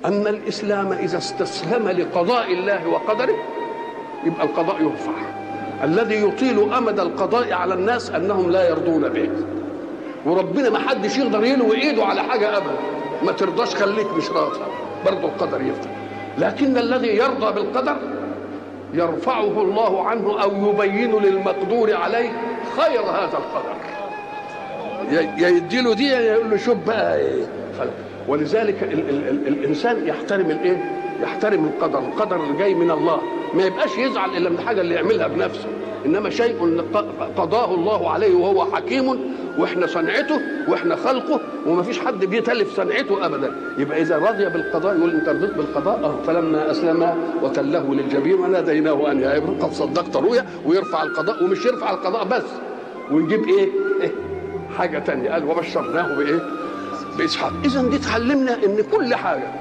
أن الإسلام إذا استسلم لقضاء الله وقدره يبقى القضاء يرفع. الذي يطيل أمد القضاء على الناس أنهم لا يرضون به، وربنا ما حدش يقدر يلوي ايده على حاجة أبدا. ما ترضاش خليك مش راضي، برضه القدر يفتح. لكن الذي يرضى بالقدر يرفعه الله عنه أو يبين للمقدور عليه خير هذا القدر، يديله دي يقول له شوف بقى ايه. ولذلك الانسان يحترم الايه؟ يحترم القدر اللي جاي من الله، ما يبقاش يزعل الا من الحاجه اللي يعملها بنفسه، انما شيء قضاه الله عليه وهو حكيم واحنا صنعته واحنا خلقه وما فيش حد بيتلف صنعته ابدا. يبقى اذا رضي بالقضاء يقول انت رضيت بالقضاء، فلما اسلم وتله للجبين وناديناه ان يا ابن قد صدقت رؤيا، ويرفع القضاء. ومش يرفع القضاء بس، ويجيب ايه حاجه ثانيه، قال وبشرناه بايه؟ باسحاق. اذا دي تعلمنا ان كل حاجه